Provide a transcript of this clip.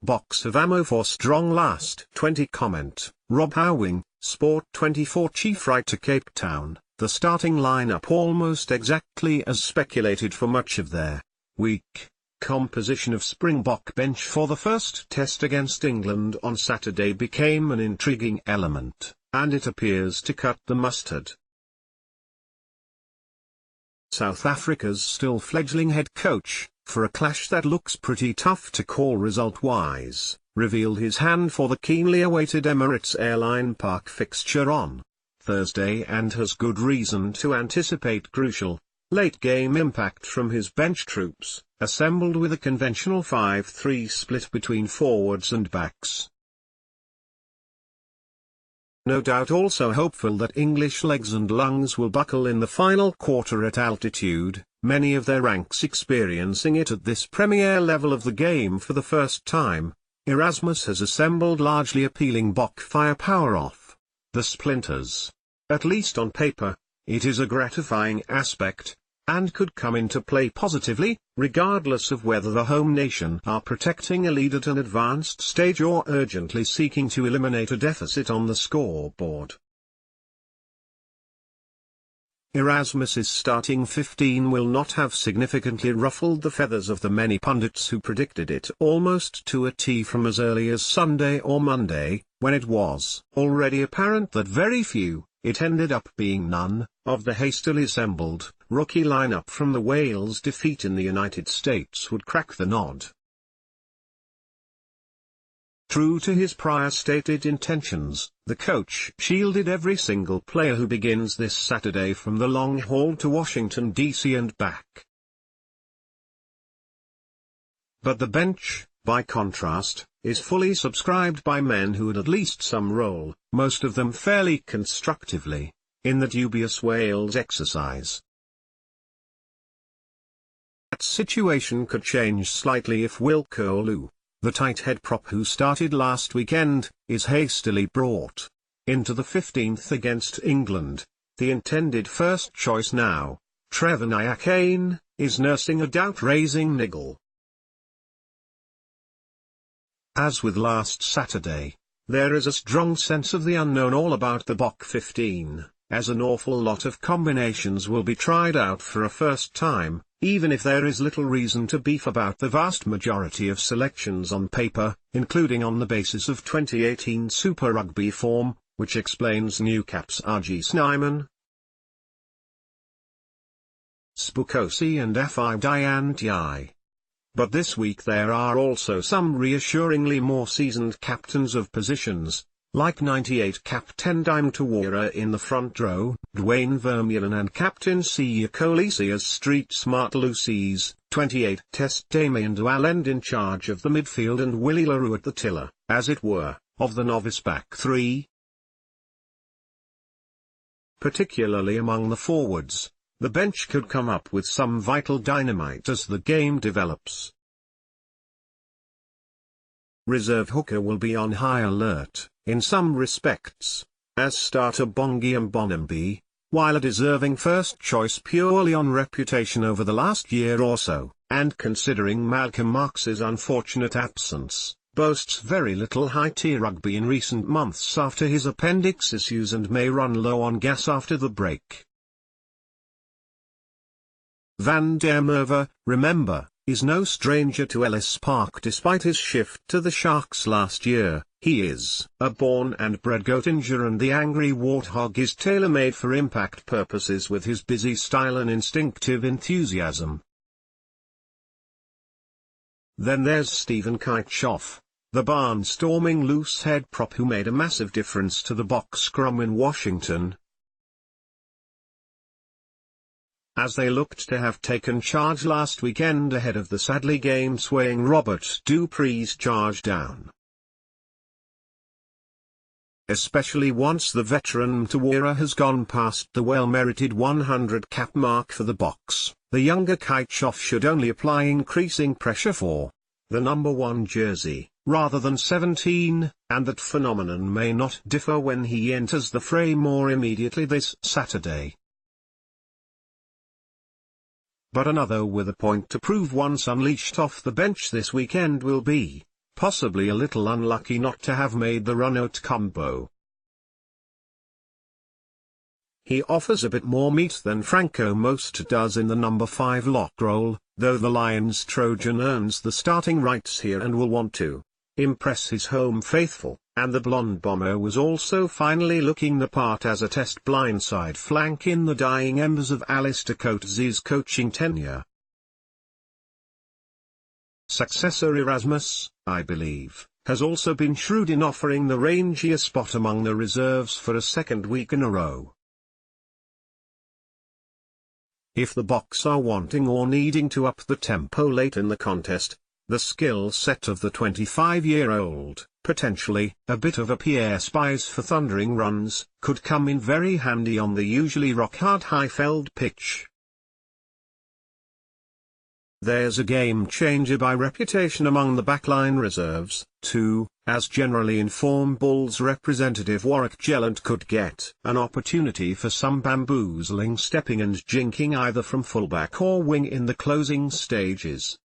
Box of ammo for strong last 20 comment, Rob Houwing, Sport 24 chief writer Cape Town. The starting lineup almost exactly as speculated for much of their week. Composition of Springbok bench for the first test against England on Saturday became an intriguing element, and it appears to cut the mustard. South Africa's still fledgling head coach, for a clash that looks pretty tough to call result-wise, revealed his hand for the keenly awaited Emirates Airline Park fixture on Thursday and has good reason to anticipate crucial, late-game impact from his bench troops, assembled with a conventional 5-3 split between forwards and backs. No doubt also hopeful that English legs and lungs will buckle in the final quarter at altitude, many of their ranks experiencing it at this premier level of the game for the first time. Erasmus has assembled largely appealing Bok firepower off the splinters. At least on paper, it is a gratifying aspect, and could come into play positively, regardless of whether the home nation are protecting a lead at an advanced stage or urgently seeking to eliminate a deficit on the scoreboard. Erasmus's starting 15 will not have significantly ruffled the feathers of the many pundits who predicted it almost to a T from as early as Sunday or Monday, when it was already apparent that very few, it ended up being none, of the hastily assembled, rookie lineup from the Wales defeat in the United States would crack the nod. True to his prior stated intentions, the coach shielded every single player who begins this Saturday from the long haul to Washington, D.C. and back. But the bench, by contrast, is fully subscribed by men who had at least some role, most of them fairly constructively, in the dubious Wales exercise. That situation could change slightly if Wilco Olu, the tight head prop who started last weekend, is hastily brought into the 15th against England. The intended first choice now, Trevor Nyakane, is nursing a doubt-raising niggle. As with last Saturday, there is a strong sense of the unknown all about the Bok 15, as an awful lot of combinations will be tried out for a first time, even if there is little reason to beef about the vast majority of selections on paper, including on the basis of 2018 Super Rugby form, which explains Newcap's RG Snyman, Spukosi and F.I. Diantiai. But this week there are also some reassuringly more seasoned captains of positions, like 98 Captain Dime Tawara in the front row, Dwayne Vermeulen and Captain Siya Kolisi as street-smart Lucy's, 28 Test Damien Dwalend in charge of the midfield and Willie LaRue at the tiller, as it were, of the novice back three. Particularly among the forwards, the bench could come up with some vital dynamite as the game develops. Reserve hooker will be on high alert, in some respects, as starter Bongi Mbonambi, while a deserving first choice purely on reputation over the last year or so, and considering Malcolm Marx's unfortunate absence, boasts very little high-tier rugby in recent months after his appendix issues and may run low on gas after the break. Van der Merwe, remember, is no stranger to Ellis Park despite his shift to the Sharks last year. He is a born and bred Goatinger, and the angry warthog is tailor-made for impact purposes with his busy style and instinctive enthusiasm. Then there's Stephen Kitshoff, the barnstorming loose head prop who made a massive difference to the Boks scrum in Washington, as they looked to have taken charge last weekend ahead of the sadly game-swaying Robert Dupree's charge down. Especially once the veteran Tawara has gone past the well-merited 100 cap mark for the Boks, the younger Kitshoff should only apply increasing pressure for the number 1 jersey, rather than 17, and that phenomenon may not differ when he enters the fray more immediately this Saturday. But another with a point to prove once unleashed off the bench this weekend will be possibly a little unlucky not to have made the run-out combo. He offers a bit more meat than Franco most does in the number 5 lock role, though the Lions Trojan earns the starting rights here and will want to impress his home faithful, and the blonde bomber was also finally looking the part as a test blindside flank in the dying embers of Alistair Coates's coaching tenure. Successor Erasmus, I believe, has also been shrewd in offering the rangy a spot among the reserves for a second week in a row. If the Boks are wanting or needing to up the tempo late in the contest, the skill set of the 25-year-old, potentially a bit of a Pierre Spies for thundering runs, could come in very handy on the usually rock-hard Highveld pitch. There's a game-changer by reputation among the backline reserves, too, as generally informed Bulls representative Warwick Gellant could get an opportunity for some bamboozling stepping and jinking either from fullback or wing in the closing stages.